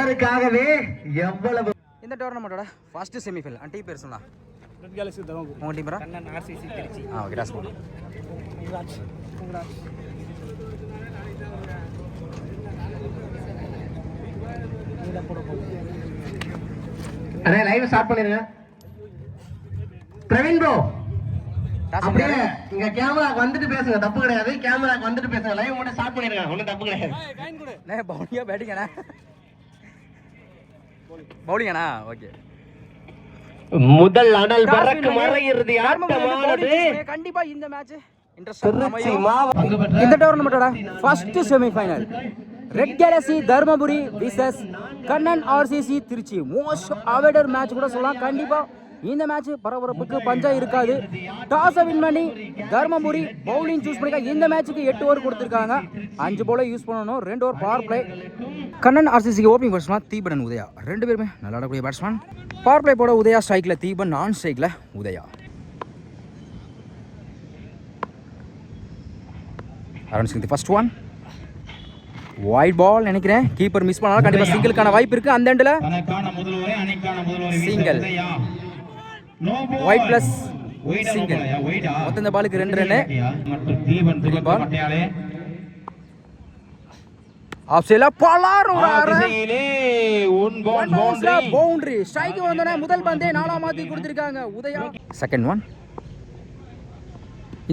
என்பதற்காகவே எவ்வளவு இந்த டோர்னமெண்டோட ஃபர்ஸ்ட் செமிஃபைனல் அண்ட் டீம் பேர் சொன்னா ரெட் கேலக்ஸி தர்மபுரி. உங்க டீம் பேரா? Kannan RCC Tiruchi. Okay toss போடு. அண்ணே லைவ் ஸ்டார்ட் பண்ணிருங்க. பிரவீன் ப்ரோ அப்படியே இங்க கேமராக்கு வந்துட்டு பேசுங்க, தப்பு கிடையாது. கேமராக்கு வந்துட்டு பேசுங்க, லைவ் மட்டும் ஸ்டார்ட் பண்ணிருங்க, ஒண்ணும் தப்பு கிடையாது. நே பவுலிங்கா பேட்டிங்கனா? பவுலிங்கனா? ஓகே. முதல் அனல் பறக்கு மறை இறுதி ஆட்டமானது கண்டிப்பா இந்த மேட்ச் இன்ட்ரஸ்டிங்கா அமையும். இந்த டோர்னமெண்டோட first semifinal red galaxy Dharmapuri versus Kannan RCC Trichy. Most awaited match கூட சொல்லலாம். கண்டிப்பா இந்த மேட்ச் பரபரப்புக்கு பஞ்சா இருக்காது. டாஸை வின் பண்ணி தர்மபுரி பவுலிங் சூஸ் பண்ணிக்க. இந்த மேட்சுக்கு 8 ஓவர் கொடுத்துருக்காங்க. 5 போல யூஸ் பண்ணணும், 2 ஓவர் பவர் பிளே. கண்ணன் ஆர்சிசிக்கு ஓப்பனிங் பேட்ஸ்மேன் தீபன் உதயா, 2 பேருமே நல்லா ஆடக்கூடிய பேட்ஸ்மேன். பவர் பிளே போட உதயா ஸ்ட்ரைக்ல, தீபன் நான் ஸ்ட்ரைக்ல Udaya. Around first one wide ball நினைக்கிறேன். கீப்பர் மிஸ் பண்ணாலும் கண்டிப்பா சிங்கிளுக்கான வாய்ப்பு இருக்கு. அந்த எண்ட்ல சிங்கிள் ஒயிட் பிளஸ் சிங்கிள். மொத்தம் இந்த பாலுக்கு 2 ரன். ஆஃப் சைடுல பலாரும் பவுண்டரி. ஸ்ட்ரைக் வந்தோனே முதல் பந்தே 4ஆம் மாத்தி கொடுத்திருக்காங்க உதயா. செகண்ட் ஒன்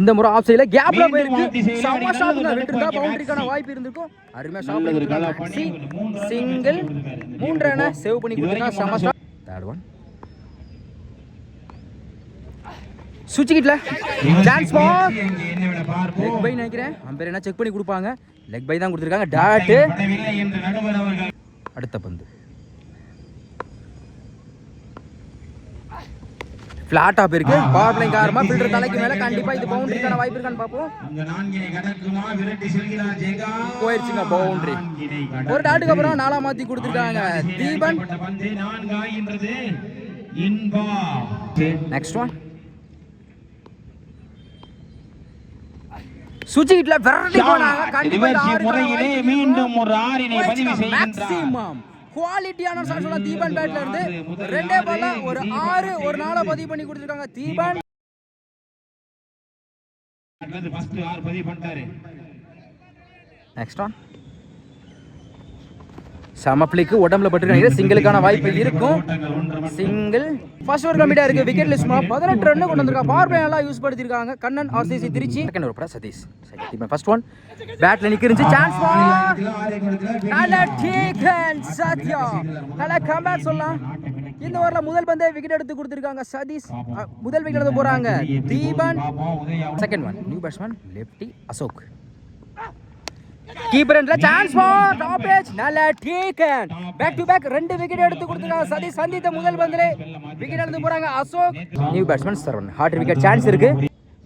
இந்த முறை ஆஃப் சைடுல கேப்ல போயிருக்கு. சம ஷாட்ல விட்டுருந்தா பவுண்டரிக்கான வாய்ப்பு இருந்திருக்கும். அருமையா ஷாட் பண்ணிருக்காங்க. சிங்கிள் 3 ரன் சேவ் பண்ணி கொடுத்திருக்காங்க. சம ஷாட். தேர்ட் ஒன் சுவிட்ச் சான்ஸ் பால் லெக் பை நினைக்கிறேன். அம்பையர் என்ன செக் பண்ணி கொடுப்பாங்க. லெக் பை தான் கொடுத்துருக்காங்க. டாட். அடுத்த பந்து ஃபிளாட்டா போயிருக்கு. பவர் பிளேயிங் காரமா ஃபில்டர் தலைக்கு மேல கண்டிப்பா இது பவுண்டரிக்கான வாய்ப்பு இருக்கான்னு பாப்போம். போயிருச்சுங்க பவுண்டரி. ஒரு டாட்டுக்கு அப்புறம் 4ஆம் மாத்தி கொடுத்துருக்காங்க தீபன். நெக்ஸ்ட் ஒன் சுஜிட்ல விரட்டி போனாங்க. கண்டிப்பா முறையிலே மீண்டும் ஒரு 6 பதிவு செய்கின்றார். குவாலிட்டியான ஷாட் சொல்லலாம் தீபன் பேட்ல இருந்து. 2 பால்ல ஒரு 6 ஒரு 4 பதிவு பண்ணி கொடுத்திருக்காங்க தீபன். ஃபர்ஸ்ட் 6 பதிவு பண்ணிட்டாரு. நெக்ஸ்ட் ஒன் சமப்ளிக்கு உடம்புல பட்டுருக்காங்க. சிங்கிளுக்கான வாய்ப்பு இருக்கும். சிங்கிள் ஃபர்ஸ்ட் ஓவர் கம்ப்ளீட்டா இருக்கு. விக்கெட் லிஸ்ட் 18 ரன் கொண்டு வந்திருக்காங்க. பவர் பிளே நல்லா யூஸ் படுத்திருக்காங்க Kannan RCC Trichy. Second over Sathish. Second first one பேட்ல நிக்கிருச்சு. சான்ஸ் ஃபார் நல்ல டேக்கன் சத்யா. நல்ல கம்பேக் சொல்லலாம். இந்த ஓவர்ல முதல் பந்தே விக்கெட் எடுத்து கொடுத்திருக்காங்க சதீஷ். முதல் விக்கெட் எடுத்து போறாங்க Deepan. Second one new batsman lefty Ashok. Keeper எண்ட்ல சான்ஸ் ஃபார் டாப் எட்ஜ். நல்ல taken. Back to back 2 wicket எடுத்து கொடுத்திருக்காங்க சதீஷ். சந்தித்த முதல் பந்திலே விக்கெட் எடுத்து போறாங்க Ashok. New batsman Saravanan. Hard wicket chance இருக்கு.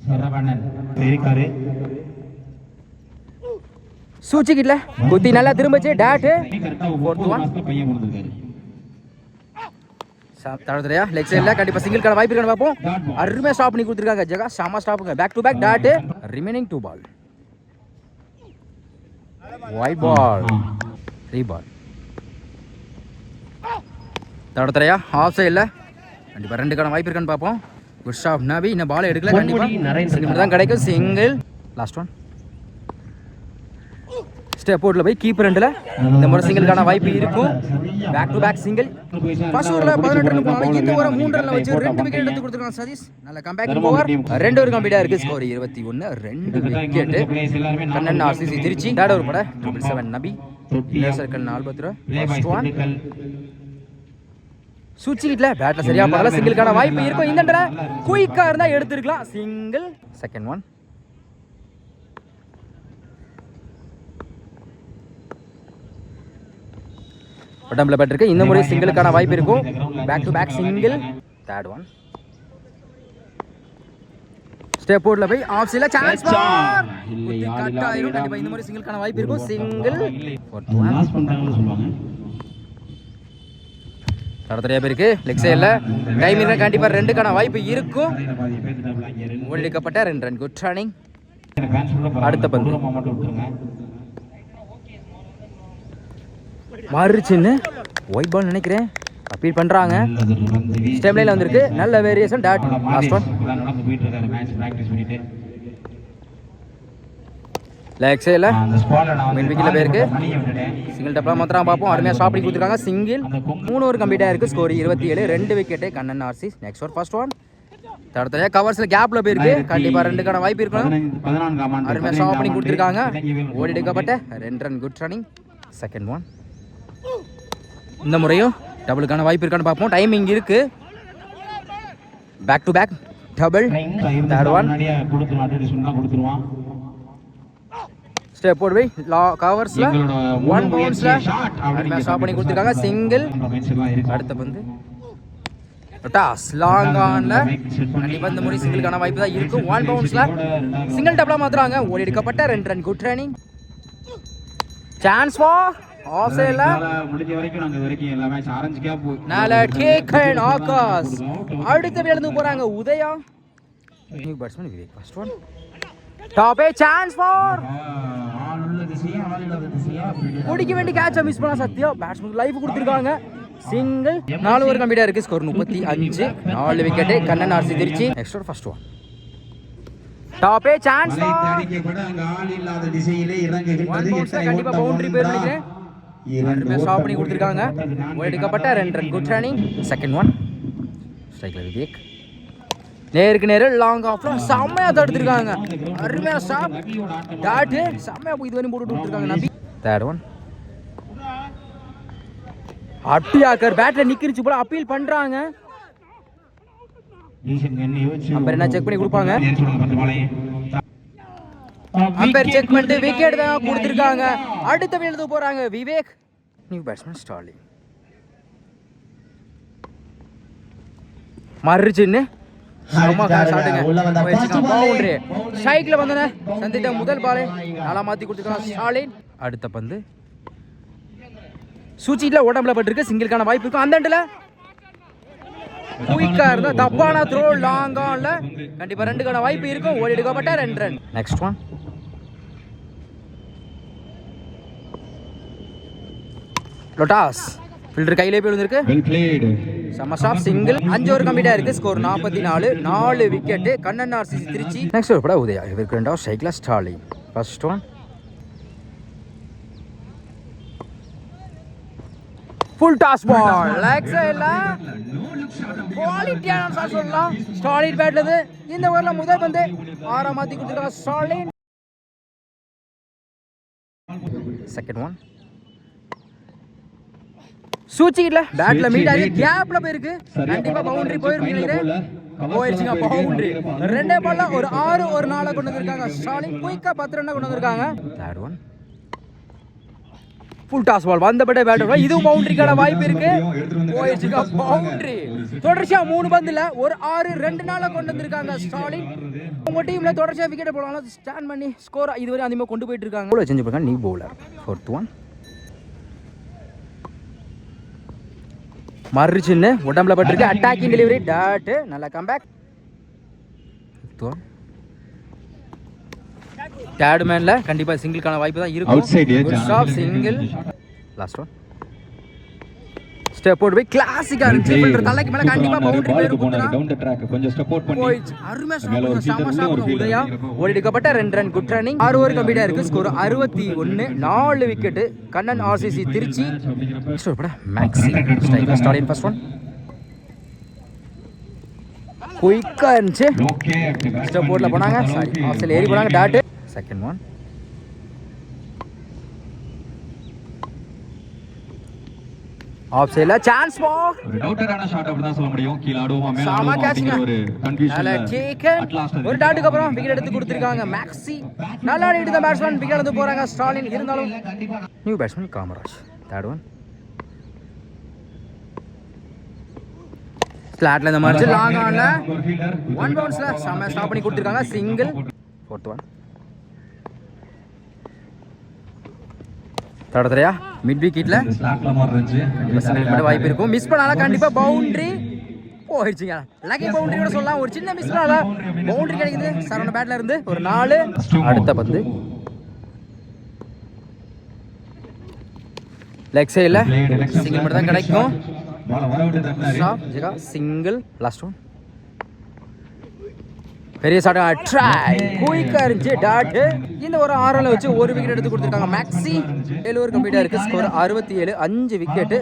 சரவணன் இருக்காரு. சூச்சி கிட்ல குத்தி நல்லா திரும்பிச்சு டாட். ஃபோர்த் ஒன் தடத்துறையா லெக் சைடுல கண்டிப்பா சிங்கிள்கான வாய்ப்பு இருக்கான்னு பாப்போம். அருமையா ஸ்டாப் பண்ணி கொடுத்திருக்காங்க ஜெகா. சம ஸ்டாப்புங்க. Back to back dot. Remaining 2 ball. Wide ball 3 ball. தடத்துறையா ஆஃப் சைடுல கண்டிப்பா 2க்கான வாய்ப்பு இருக்கான்னு பாப்போம். குட் ஷாட் நபி. இன்னும் பால் எடுக்கல. கண்டிப்பா சிங்கிள் தான் கிடைக்கும். சிங்கிள். லாஸ்ட் ஒன் ஸ்டெப் அவுட்ல போய் கீப்பர் எண்ட்ல இந்த முறை சிங்கிள்கான வாய்ப்பு இருக்கும். Back to back single. First ஓவர்ல 18 ரன் போனாங்க. இந்த ஓவர் 3 ரன்ல வச்சு 2 விக்கெட் எடுத்து கொடுத்திருக்காங்க சதீஷ். நல்ல கம்பேக் ஓவர். 2 ஓவர் கம்ப்ளீட்டா இருக்கு. Score 21. 2 wicket. Kannan RCC Tiruchi. Third over போட 777 நபி. சர்க்கிள் 40. ஃபர்ஸ்ட் ஒன் சுவிட்ச்ல பேட்ல சரியா பரல. சிங்கிள்கான வாய்ப்பு இருக்கும். இந்த இடத்துல குயிக்கா இருந்தா எடுத்துக்கலாம். சிங்கிள். செகண்ட் ஒன் உடம்புல பட்டிருக்கு. இந்த முறை சிங்கிளுக்கான வாய்ப்பு இருக்கும். Back to back single. Third one step அவுட்ல போய் ஆஃப் சைடுல சான்ஸ் ஃபார் கட் ஆயிரும். கண்டிப்பா இந்த முறை சிங்கிளுக்கான வாய்ப்பு இருக்கும். சிங்கிள். ஃபோர்த் ஒன் தடத்தறையா பேருக்கு லெக் சைடுல டைம் இருந்தா கண்டிப்பா 2க்கான வாய்ப்பு இருக்கும். ஒழிக்கப்பட்ட 2 ரன். Good running. அடுத்த பந்து மறுச்சின்னு ஒயிட் பால் நினைக்கிறேன். அப்பீல் பண்றாங்க. ஸ்டெம் லைன்ல வந்திருக்கு. நல்ல variation. Dot last one. Leg சைடுல மிட் விக்கெட்ல போயிருக்கு. சிங்கிள் டப்ல மாத்திரம் பார்ப்போம். அருமையா ஸ்டாப் பண்ணி கொடுத்துருக்காங்க. சிங்கிள் 3 ஓவர் கம்ப்ளீட் ஆயிருக்கு. Score 27. 2 wicket Kannan RC. Next over first one. தடத்தலையா கவர்ஸ்ல கேப்ல போயிருக்கு. கண்டிப்பா 2க்கான வாய்ப்பு இருக்கணும். அருமையா ஸ்டாப் பண்ணி கொடுத்துருக்காங்க. ஓடி எடுக்கப்பட்ட 2 run good running. Second one. இந்த முறையும் டபுளுக்கான வாய்ப்பு இருக்கான்னு பார்ப்போம். டைமிங் இருக்கு. Back to back double. Third one. Step போட் போய் கவர்ஸ்ல 1 பவுன்ஸ்ல அருமையா ஸ்டாப் பண்ணி கொடுத்துருக்காங்க. சிங்கிள். அடுத்த பந்து டாஸ் லாங் ஆன்ல கண்டிப்பா இந்த முறை சிங்கிளுக்கான வாய்ப்பு தான் இருக்கும். 1 பவுன்ஸ்ல சிங்கிள் டப்ல மாத்துறாங்க. ஓடி எடுக்கப்பட்ட 2 run good running. Chance for off சைடுல முடிஞ்ச வரைக்கும் நாங்க வரைக்கும் எல்லா மேட்ச் ஆரஞ்சுக்கா போய் நால டேக்கன் ஆகாஷ். அடுத்து விளையாட போறாங்க Udaya. New batsman Vivek. First one. Top a chance for all உள்ள திசையா ஆல் இல்லாத திசையா ஓடிக்க வேண்டிய கேட்ச மிஸ் பண்ணா சத்யா. பேட்ஸ்மேன் லைவ் கொடுத்திருக்காங்க. சிங்கிள் 4 ஓவர் கம்ப்ளீட் இருக்கு. Score 35. 4 wicket Kannan RC Tiruchi. Next over first one. Top a chance அடிக்கப்பட்ட அங்க ஆல் இல்லாத திசையிலே இறங்குகிறது. கண்டிப்பா பவுண்டரி பேர் நினைக்கிறேன். அருமையா ஸ்டாப் பண்ணி கொடுத்திருக்காங்க. எடுக்கப்பட்ட 2 run good running. Second one. ஸ்ட்ரைக்ல விவேக். நேருக்கு நேரு லாங் ஆஃப்ல செம்மையா தடுத்திருக்காங்க. அருமையா ஸ்டாப் டாட் செம்மையா போய் இதுவரையும் போட்டு கொடுத்திருக்காங்க நபி. Third one. அட்டியாக்கர் பேட்ல நிக்கிருச்சு போல அப்பீல் பண்றாங்க. அம்பர் என்ன செக் பண்ணி கொடுப்பாங்க. அம்பர் செக் பண்ணிட்டு விக்கெட் தான் கொடுத்திருக்காங்க. அடுத்த எழுத போறாங்க விவேக். New batsman Starling. மறுச்சுன்னு பவுண்டரி ஸ்ட்ரைக்ல வந்தன சந்தித்த முதல் பாலை நல்லா மாத்தி கொடுத்திருக்காங்க ஸ்டாலின். அடுத்த பந்து சூச்சில உடம்புல பட்டிருக்கு. சிங்கிள்கான வாய்ப்பு இருக்கும். அந்த இடத்துல குயிக்கா இருந்தா தப்பான த்ரோ லாங் ஆன்ல கண்டிப்பா 2க்கான வாய்ப்பு இருக்கும். ஓடி எடுக்கப்பட்ட 2 ரன். Next one. லோட்டாஸ் ஃபில்டர் கையிலே போய் விழுந்திருக்கு. Well played. சம ஸ்டாப் சிங்கிள். 5 ஓவர் கம்ப்ளீட் ஆயிருக்கு. Score 44. 4 wicket Kannan RCC Trichy. Next over பட உதயா. இவருக்கு 2வது ஸ்ட்ரைக்ல Starling. First one. Full toss ball leg சைடுல குவாலிட்டியான ஷாட் சொல்லலாம். ஸ்டாலின் பேட்ல இருந்து இந்த ஓவர்ல முதல் பந்து 6 மாத்தி கொடுத்திருக்காங்க ஸ்டாலின். Second one. சூச்சில பேட்ல மீட் ஆகி கேப்ல போயிருக்கு. கண்டிப்பா பவுண்டரி போயிருச்சுங்க. பவுண்டரி 2 பால்ல ஒரு 6 ஒரு 4 கொண்டு வந்திருக்காங்க ஸ்டாலின். குயிக்கா 10 ரன் கொண்டு வந்திருக்காங்க. Third one. Full toss ball வந்தபட்ட பேட்டர். இதுவும் பவுண்டரிக்கான வாய்ப்பு இருக்கு. போயிருச்சுங்க பவுண்டரி. தொடர்ச்சியா 3 பந்துல ஒரு 6 2 நாள கொண்டு வந்திருக்காங்க ஸ்டாலின். உங்க டீம்ல தொடர்ச்சியா விக்கெட் போடுவாங்க. ஸ்டாண்ட் பண்ணி ஸ்கோர் இதுவரை அதிகமா கொண்டு போயிட்டு இருக்காங்க. போல சேஞ்ச் பண்ணாங்க. New bowler. Fourth one. மறுச்சுன்னு உடம்புல பட்டிருக்கு. அட்டாக்கிங் டெலிவரி டாட் நல்ல கம்பேக். தேர்ட் மேன்ல கண்டிப்பா சிங்கிள்கான வாய்ப்பு தான் இருக்கும். Good stop single. Last one. Step போட் போய் கிளாசிக்கா இருந்துச்சு. ஃபில்டர் தலைக்கு மேல கண்டிப்பா பவுண்டரி பேர் போடுறாங்க. டவுன் தி ட்ராக் கொஞ்சம் ஸ்டெப் அவுட் பண்ணி அருமையா ஸ்டாப் உதயா. ஓடி எடுக்கப்பட்ட 2 run good running. 6 over complete ஆயிருக்கு. Score 61. 4 wicket Kannan RCC Trichy. Next over பட மேக்ஸி. ஸ்ட்ரைக்ல ஸ்டாலின். First one. குயிக்கா இருந்துச்சு. ஸ்டெப் போட்ல போனாங்க. சாரி ஆஃப்ல ஏறி போனாங்க. டாட். Second one. ஆஃப் சைடுல சான்ஸ் ஃபார் ஒரு டவுட்டரான ஷாட் அப்படி தான் சொல்ல முடியும். கீழ ஆடுவோமா மேல ஆடுவோமா அப்படிங்கிற ஒரு கன்ஃபியூஷன்ல ஒரு டாட்டுக்கு அப்புறம் விக்கெட் எடுத்து கொடுத்திருக்காங்க மேக்ஸி. நல்லா ஆடிட்டு தான் பேட்ஸ்மேன் விக்கெட் எடுத்து போறாங்க ஸ்டாலின். இருந்தாலும் new batsman Kamaraj. Third one. ஸ்லாட்ல இந்த மாதிரி லாங் ஆன்ல 1 பவுன்ஸ்ல செம ஸ்டாப் பண்ணி கொடுத்திருக்காங்க சிங்கிள். Fourth one. தடத்துறையா மிட் விக்கெட்ல வாய்ப்பு இருக்கும். மிஸ் பண்ணால கண்டிப்பா பவுண்டரி போயிடுச்சுங்க. லக்கி பவுண்டரி கூட சொல்லலாம். ஒரு சின்ன மிஸ் பண்ணால பவுண்டரி கிடைக்குது சரவண பேட்ல இருந்து ஒரு 4. அடுத்த பந்து லெக் சைடில் சிங்கிள் மட்டும் தான் கிடைக்கும். Single last one. பெரிய ஷாட் ட்ரை குயிக்காக இருந்துச்சு டாட். இந்த ஒரு 6 ரன்ல வச்சு ஒரு விக்கெட் எடுத்து கொடுத்துருக்காங்க. மேக்ஸி 7 ஓவர் கம்ப்ளீட்டாக இருக்குது. Score 67, 5 wicket.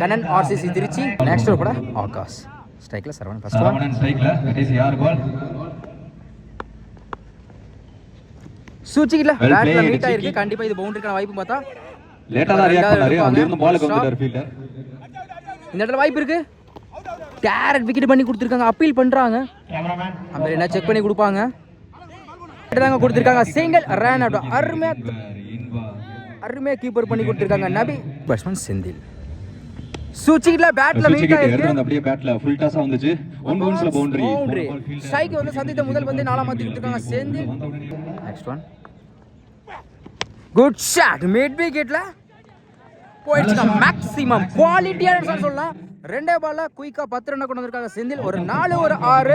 Kannan RCC Tiruchi. Next over கூட ஆகாஷ் ஸ்ட்ரைக்கில் சரவணன் ஃபர்ஸ்ட் ஒன். சூச்சிக்கில பேட்ல மீட் ஆயிருக்கு. கண்டிப்பா இது பவுண்டரிக்கான வாய்ப்பு பார்த்தா லேட்டா தான் ரியாக்ட் பண்ணாரு. அப்படியே இருந்து பாலுக்கு வந்துட்டார் ஃபீல்டர். இந்த இடத்துல வாய்ப்பு இருக்கு. டைரக்ட் விக்கெட் பண்ணி கொடுத்துருக்காங்க. அப்பீல் பண்றாங்க. அம்பையர் என்ன செக் பண்ணி கொடுப்பாங்க. தாங்க கொடுத்துருக்காங்க. Single run out. அருமையா கீப்பர் பண்ணி கொடுத்துருக்காங்க நபி. பேட்ஸ்மேன் செந்தில் சூச்சிக்கில பேட்ல மீட் ஆயிருக்கு. அப்படியே பேட்ல ஃபுல் டாஸா வந்துச்சு. ஒன் பவுன்ஸ்ல பவுண்டரி. ஸ்ட்ரைக் வந்து சந்தித்த முதல் பந்து 4 மாத்தி கொடுத்துருக்காங்க Senthil. Next one. Good shot mid விக்கெட்ல போயிடுச்சு. மேக்ஸிமம் குவாலிட்டியான ஷாட் சொல்லலாம். ரெண்டே பால்ல குயிக்கா 10 ரன் கொண்டு வந்திருக்காங்க செந்தில். ஒரு 4 ஒரு 6.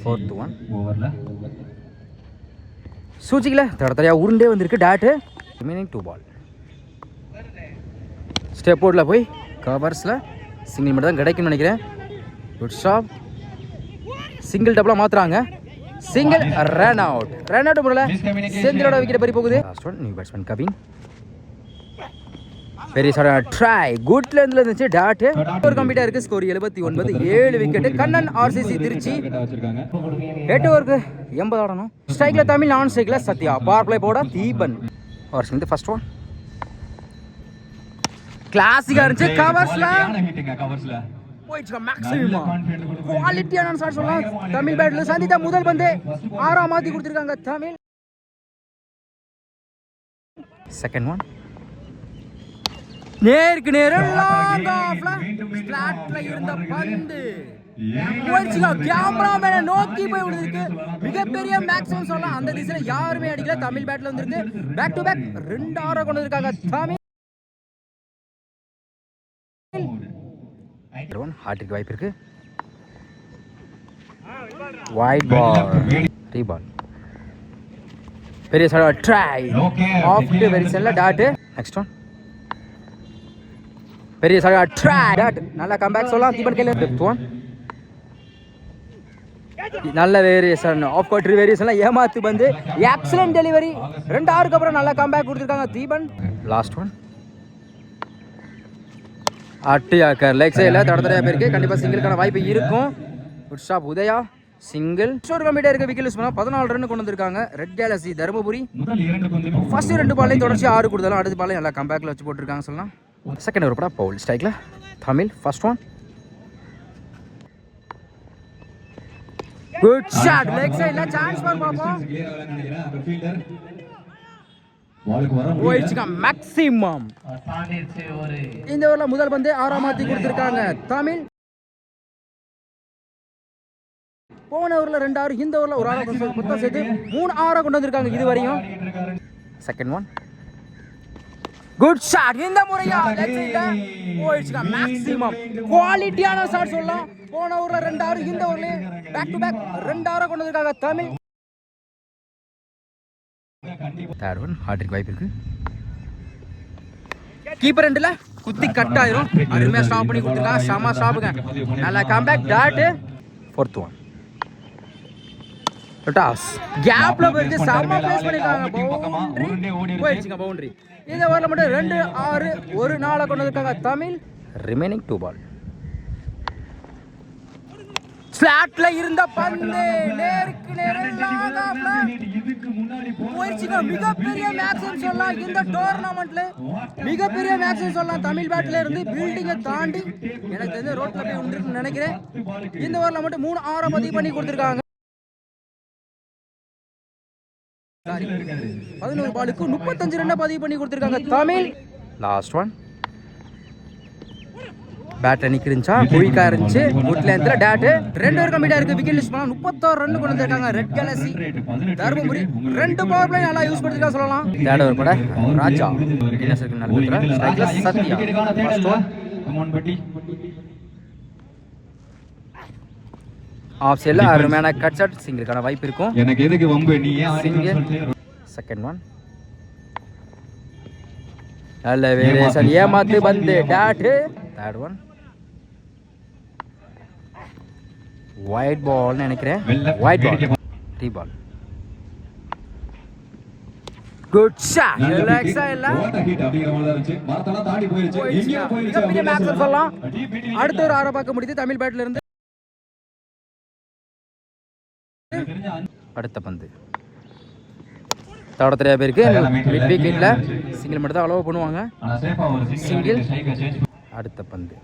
ஃபோர்த் ஒன் ஓவர்ல சூச்சிக்கல தடத்தரையா உருண்டே வந்திருக்கு டாட். ரிமைனிங் 2 பால். ஸ்டெப் போர்ட்ல போய் கவர்ஸ்ல சிங்கிள் மட்டும் தான் கிடைக்கும்னு நினைக்கிறேன். Good shot. சிங்கிள் டபுளா மாத்துறாங்க. Single run out. Run out முறையில் செந்திலோட விக்கெட் பறி போகுது. Last one new batsman Kavin. பெரிய ஷாட் ட்ரை குட் லென்த்ல இருந்துச்சு டாட். ஒரு கம்ப்ளீட்டா இருக்கு. Score 79, 7 wicket. Kannan RCC Tiruchi. 8 ஓவருக்கு 80 ஆடணும். ஸ்ட்ரைக்ல தமிழ், நான் ஸ்ட்ரைக்ல சத்யா. பவர் பிளே போட தீபன். இந்த ஃபர்ஸ்ட் ஒன் கிளாசிக்கா இருந்துச்சு. கவர்ஸ்ல போயிடுச்சு. மேக்ஸிமம் குவாலிட்டியான ஷாட் சொல்லலாம். தமிழ் பேட்ல சந்தித்த முதல் பந்து 6 மாத்தி கொடுத்துருக்காங்க தமிழ். செகண்ட் ஒன் நேருக்கு நேர லாங் ஆஃப்ல ஸ்லாட்ல இருந்த பந்து போயிடுச்சுங்க. கேமராமேனை நோக்கி போய் விழுந்திருக்கு. மிகப்பெரிய மேக்ஸிமம் சொல்லலாம். அந்த திசையில யாருமே அடிக்கல. தமிழ் பேட்ல வந்திருக்கு. பேக் டு பேக் 2 6 கொண்டு வந்திருக்காங்க தமிழ். ஹார்ட்ரிக் வாய்ப்பு இருக்கு. Wide ball re-ball. பெரிய ஷாட் ட்ரை ஆஃப் டு வெரி செல்ல டாட். நெக்ஸ்ட் ஒன் பெரிய ஷாட் ட்ரை டாட். நல்ல கம்பேக் சொல்லலாம் தீபன் கையில. ஃபிஃப்த் ஒன் நல்ல வேரியேஷன் ஆஃப் கவுண்டர் வேரியேஷன்ல ஏமாத்து பந்து. Excellent delivery. 2 ஆருக்கு அப்புறம் நல்ல கம்பேக் கொடுத்துருக்காங்க Deepan. Last one attacker leg சைடில் தடத்தரையா போயிருக்கு. கண்டிப்பாக சிங்கிளுக்கான வாய்ப்பு இருக்கும். Good shot Udaya single. ஒரு கம்ப்ளீட்டாக இருக்க விக்கெட் யூஸ் பண்ணால் 14 ரன் கொண்டு வந்திருக்காங்க ரெட் கேலக்ஸி தருமபுரி. ஃபர்ஸ்ட் 2 பால்லையும் தொடர்ச்சி 6 கொடுத்தாலும் அடுத்த பால்லையும் நல்லா கம்பேக்கில் வச்சு போட்டுருக்காங்க சொல்லலாம். செகண்ட் ஓவர் கூட பவுல் ஸ்ட்ரைக்ல Tamil. First one good shot leg சைடில் சான்ஸ் பார்ப்போம். மேக்ஸிமம் இந்த ஓவர்ல முதல் பந்து 6 மாத்தி கொடுத்திருக்காங்க தமிழ். போன ஓவர்ல 2 6, இந்த ஓவர்ல ஒரு 6 மொத்தம் சேர்த்து 3 6 கொண்டு வந்திருக்காங்க இது வரையும். Second one good shot. இந்த முறையா போயிடுச்சுங்க. மேக்ஸிமம் குவாலிட்டியான ஷாட் சொல்லலாம். போன ஓவர்ல 2 6, இந்த ஓவர்ல பேக் டு பேக் 2 6 கொண்டு வந்திருக்காங்க தமிழ். தேர்ட் ஒன் ஹார்ட்ரிக் வாய்ப்பு இருக்கு. கீப்பர் எண்ட்ல குத்தி கட் ஆயிரும். அருமையா ஸ்டாப் பண்ணி கொடுத்துருக்காங்க. ஷமா ஸ்டாப்புங்க. நல்ல comeback dot. Fourth one toss கேப்ல போயிருக்கு. ஷமா பேஸ் பண்ணிருக்காங்க. பவுண்டரி போயிடுச்சுங்க. பவுண்டரி. இந்த ஓவர்ல மட்டும் 2 6 ஒரு 4 கொண்டு வந்திருக்காங்க தமிழ். ரிமைனிங் 2 பால். ஸ்லாட்ல இருந்த பந்து நேருக்கு நேரா போயிடுச்சுங்க. மிகப்பெரிய மேக்ஸிமம் சொல்லலாம் இந்த டோர்னமெண்ட்ல. மிகப்பெரிய மேக்ஸிமம் சொல்லலாம். தமிழ் பேட்ல இருந்து பில்டிங்கை தாண்டி எனக்கு தெரிஞ்ச ரோட்ல போய் வந்துருக்குன்னு நினைக்கிறேன். இந்த ஓவர்ல மட்டும் 3 6 பதிவு பண்ணி கொடுத்துருக்காங்க. 11 பாலுக்கு 35 ரன் பதிவு பண்ணி கொடுத்துருக்காங்க தமிழ். லாஸ்ட் ஒன் பேட் நிக்கிறா குயிக்கா இருந்துச்சு. Good லென்த்ல dot. 2 ஓவர் கம்ப்ளீட்டா இருக்கு. விக்கெட் லிஸ்ட் பண்ணா 36 ரன் கொண்டு வந்திருக்காங்க red galaxy Dharmapuri. 2 power play நல்லா யூஸ் பண்ணிருக்கா சொல்லலாம். தேர்ட் ஓவர் கூட ராஜா என்ன சர்க்கிள் நடக்குதுல ஸ்ட்ரைக்ல சத்யா. ஃபர்ஸ்ட் ஒன் ஆஃப் சைடுல அருமையான கட் ஷாட். சிங்கிளுக்கான வாய்ப்பு இருக்கும். எனக்கு எதுக்கு வம்பு நீ? சிங்கிள். செகண்ட் ஒன் நல்ல வேரியேஷன் ஏமாத்து பந்து dot third one white ball நினைக்கிறேன் ஒயிட் பால் டீ பால் குட் ஷாட் ரிலாக்ஸா இல்ல மிகப்பெரிய மேட்ச் சொல்லலாம் அடுத்த ஒரு ஆற பார்க்க முடியுது தமிழ் பேட்ல இருந்து அடுத்த பந்து தவிர தெரியாத பேருக்கு மிட் விக்கெட்ல சிங்கிள் மட்டும் தான் அலோவ் பண்ணுவாங்க சிங்கிள் அடுத்த பந்து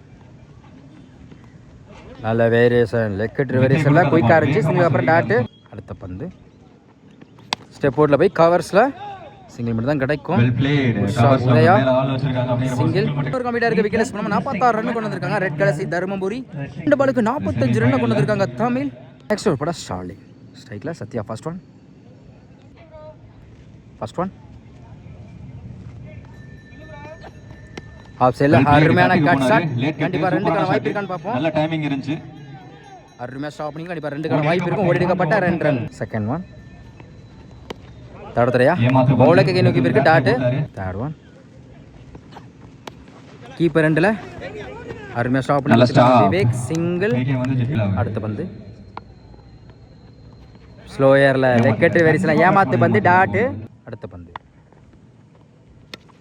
நல்ல வேரியேஷன் லெக்கெட் வேரியேஷன்ல குயிக்கா இருந்துச்சு சிங்கிள் அப்புறம் டாட் அடுத்த பந்து ஸ்டெப் அவுட்ல போய் கவர்ஸ்ல சிங்கிள் மட்டும் தான் கிடைக்கும் உதயா சிங்கிள் ஒரு கம்ப்ளீட்டா இருக்க விக்கெட்ஸ் பண்ணாம 46 ரன் கொண்டு வந்திருக்காங்க ரெட் கலசி தர்மபுரி 2 பாலுக்கு 45 ரன் கொண்டு வந்திருக்காங்க தமிழ் நெக்ஸ்ட் ஒரு பட ஸ்டார்லி ஸ்ட்ரைக்ல சத்யா ஃபர்ஸ்ட் ஒன் ஆஃப் சைடுல அருமையான கட் ஷாட் கண்டிப்பா ரெண்டுக்கான வாய்ப்பு இருக்கான்னு பாப்போம் நல்ல டைமிங் இருந்துச்சு அருமையா ஸ்டாப் பண்ணி கண்டிப்பா ரெண்டுக்கான வாய்ப்பு இருக்கும் ஓடி எடுக்கப்பட்ட 2 ரன் செகண்ட் ஒன் தடத்தரையா பவுலருக்கு கை நோக்கி இருக்கு டாட் தேர்ட் ஒன் கீப்பர் ரெண்டுல அருமையா ஸ்டாப் பண்ணி விவேக் சிங்கிள் அடுத்த பந்து ஸ்லோயர்ல விக்கெட் வெரிஸ்ல ஏமாத்து பந்து டாட் அடுத்த பந்து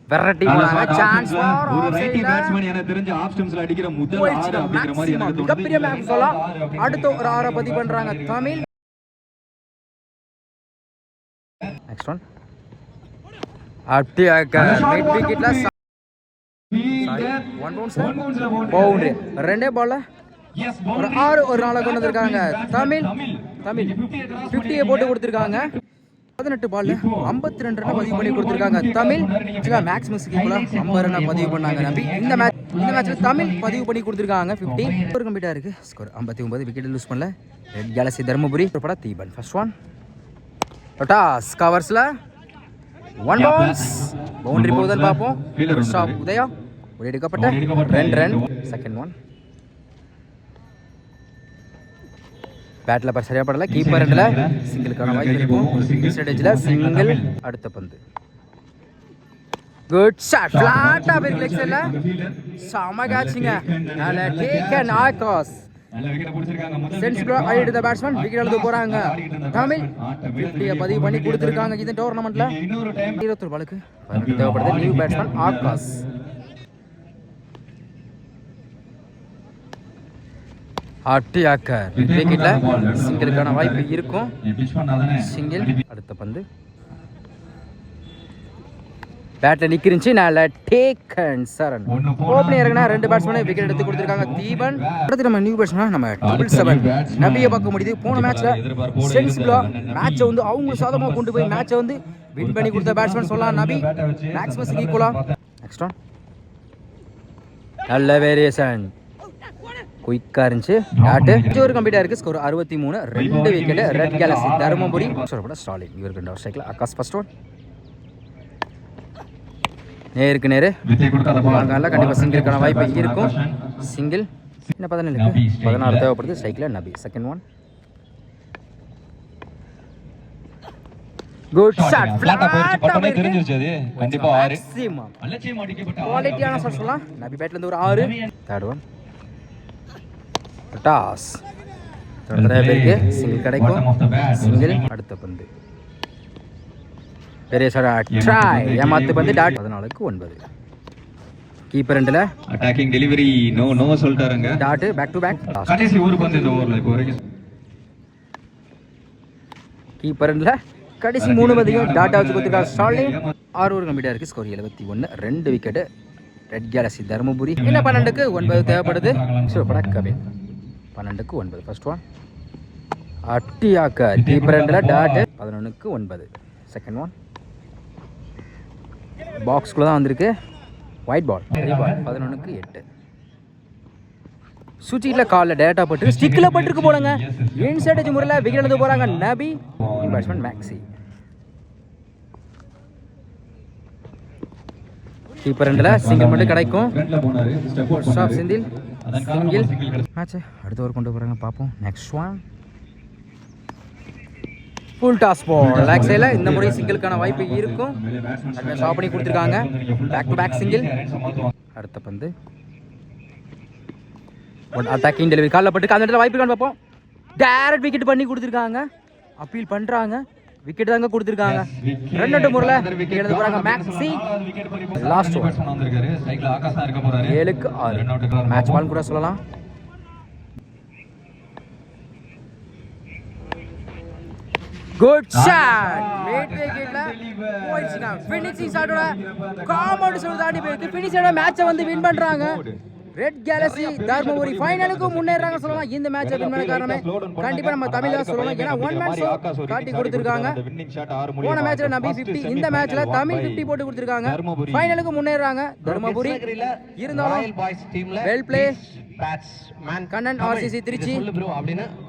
வெரைட்டி போறாங்க சான்ஸ் ஃபார் ஒரு ரைட்டி பேட்ஸ்மேன் எனக்கு தெரிஞ்ச ஆஃப் ஸ்டம்ப்ஸ்ல அடிக்கிற முதல் ஆறு அப்படிங்கிற மாதிரி எனக்கு தோணுது மிகப்பெரிய மேட்ச் சொல்லலாம் அடுத்த ஒரு ஆற பதிவு பண்றாங்க தமிழ் நெக்ஸ்ட் ஒன் அட்டியாக்க மிட் விக்கெட்ல ஒன் பவுன்ஸ்ல பவுண்டரி ரெண்டே பால்ல ஒரு 6 ஒரு நாளை கொண்டு வந்திருக்காங்க தமிழ் 50 போட்டு கொடுத்திருக்காங்க 18 பால்ல 52 ரன் பதிவு பண்ணி கொடுத்திருக்காங்க தமிழ் மேக்ஸிமம் ஸ்கீம்ல 50 ரன் பதிவு பண்ணாங்க நம்பி இந்த மேட்ச்ல தமிழ் பதிவு பண்ணி கொடுத்திருக்காங்க 50 ஒரு கம்ப்ளீட்டா இருக்கு ஸ்கோர் 59 விக்கெட் லூஸ் பண்ணல ரெட் கேலக்ஸி தர்மபுரி பட தீபன் ஃபர்ஸ்ட் ஒன் டாஸ் கவர்ஸ்ல ஒன் பவுன்ஸ் பவுண்டரி போகுதுன்னு பார்ப்போம் ஸ்டாப் உதயா ஒரு எடுக்கப்பட்ட 2 ரன் செகண்ட் ஒன் பேட்ல பர் சரியா படல கீப்பர் ரெண்டுல சிங்கிளுக்கான வாய்ப்பு இருக்கும் ஸ்ட்ராட்டஜில சிங்கிள் அடுத்த பந்து குட் ஷாட் ஃபிளாட்டா பேக் லெக் சைடுல சம கேட்சிங்க நல்ல டேக்கன் ஆகாஷ் நல்ல விக்கெட் பிடிச்சிருக்காங்க சென்சிபிளா ஆடிட்டு தி பேட்ஸ்மேன் விக்கெட் எடுத்து போறாங்க தமிழ் 50 பதிவு பண்ணி கொடுத்திருக்காங்க இந்த டோர்னமென்ட்ல 21 பாலுக்கு 18 தேவைப்படுது நியூ பேட்ஸ்மேன் ஆகாஷ் அட்டியாக்க விக்கெட்ல சிங்கிளுக்கான வாய்ப்பு இருக்கும் சிங்கிள் அடுத்த பந்து பேட்ல நிக்கிருந்துச்சு நல்ல டேக்கன் சரண் ஓப்பனிங் இறங்கினா 2 பேட்ஸ்மேன் விக்கெட் எடுத்து கொடுத்திருக்காங்க தீபன் அடுத்து நம்ம நியூ பேட்ஸ்மேன் நம்ம 7 நபியை பார்க்க முடியுது போன மேட்ச்ல சென்சிபிளா மேட்சை வந்து அவங்க சாதமா கொண்டு போய் மேட்சை வந்து வின் பண்ணி கொடுத்த பேட்ஸ்மேன் சொல்லலாம் நபி மேக்ஸிமஸ் ஈக்குவலா நெக்ஸ்ட் ஒன் நல்ல வேரியேஷன் குயிக்கா இருந்துச்சு டாட் ஒரு கம்ப்ளீட்டா இருக்கு score 63 2 wicket red galaxy Dharmapuri Stalin இவருக்கு 2 ஸ்ட்ரைக்ல ஆகாஷ் ஃபர்ஸ்ட் ஒன் நேருக்கு நேரு வாங்கல கண்டிப்பா சிங்கிளுக்கான வாய்ப்பு இருக்கும் சிங்கிள் என்ன 17 இருக்கு 16 தேவைப்படுது ஸ்ட்ரைக்ல நபி செகண்ட் ஒன் குட் ஷாட் ஃபிளாட்டா பட்டனே தெரிஞ்சிருச்சு அது கண்டிப்பா 6 மேக்ஸிமம் அலட்சியம் அடிக்கப்பட்ட குவாலிட்டியான ஷாட் சொல்லலாம் நபி பேட்ல இருந்து ஒரு 6 தேர்ட் ஒன் டாஸ் நிறைய பேருக்கு சிங்கிள் கிடைக்கும் சிங்கிள் அடுத்த பந்து பெரிய ட்ரை ஏமாத்து பந்து டாட் 14க்கு 9 கீப்பர் ரெண்டுல அட்டாக்கிங் டெலிவரி நோ சொல்லிட்டாருங்க டாட் பேக் டு பேக் கடைசி ஒரு பந்து இந்த ஓவர்ல இப்போ வரைக்கும் கீப்பர் ரெண்டுல கடைசி 3 பந்தையும் டாட் வச்சு கொடுத்திருக்காரு ஸ்டாலின் 6 ஒரு கம்ப்ளீட்டா இருக்கு score 71 2 wicket red galaxy Dharmapuri என்ன 12க்கு 9 தேவைப்படுது சூப்பரா கவின் 12க்கு 9 ஃபர்ஸ்ட் ஒன் அட்டியாக்க கீப்பர் ரெண்டுல டாட் 11க்கு 9 செகண்ட் ஒன் பாக்ஸ்குள்ள தான் வந்திருக்கு ஒயிட் பால் 11க்கு 8 சுவிட்சில் காலில் டேட்டா பட்டு ஸ்டிக்கில் பட்டுருக்கு போலங்க இன்சைட் முறையில் விக்கெட் எடுத்து போகிறாங்க நபி பேட்ஸ்மேன் மேக்ஸி கீப்பர் ரெண்டில் சிங்கிள் மட்டும் கிடைக்கும் ஸ்டாப் சிங்கிள் மேட்ச் அடுத்த ஓவர் கொண்டு போகிறாங்க பார்ப்போம் next one full toss ball leg சைடில். இந்த முறை சிங்கிளுக்கான வாய்ப்பு இருக்கும். ஸ்டாப் பண்ணி கொடுத்துருக்காங்க. Back to back single. அடுத்த பந்து அட்டாக்கிங் டெலிவரி காலில் பட்டு அந்த இடத்துல வாய்ப்பு பார்ப்போம். டேரக்ட் விக்கெட் பண்ணி கொடுத்துருக்காங்க. அப்பீல் பண்ணுறாங்க. விக்கெட் தாங்க கொடுத்துருக்காங்க. 2 முறையில் எழுத போகிறாங்க மேக்ஸி. லாஸ்ட் ஓவர் 7க்கு 6 மேட்ச் பால் கூட சொல்லலாம். குட் ஷாட் மிட் விக்கெட்ல போயிடுச்சுங்க. ஃபினிஷிங் ஷாட்டோட காம்பவுண்ட் சுவர் தாண்டி போயிருக்கு. ஃபினிஷரோட மேட்சை வந்து வின் பண்றாங்க. ரெட் கேலக்ஸி தர்மபுரி ஃபைனலுக்கு முன்னேறாங்க சொல்லலாம். இந்த மேட்சை வின் பண்ண காரணமே கண்டிப்பா நம்ம தமிழா சொல்லலாம். ஏன்னா 1 மேட்ச் காட்டி கொடுத்துருக்காங்க. போன மேட்ச்ல நம்பி 50, இந்த மேட்ச்ல தமிழ் 50 போட்டு கொடுத்துருக்காங்க. ஃபைனலுக்கு முன்னேறாங்க தர்மபுரி. இருந்தாலும் well play Kannan RCC Trichy.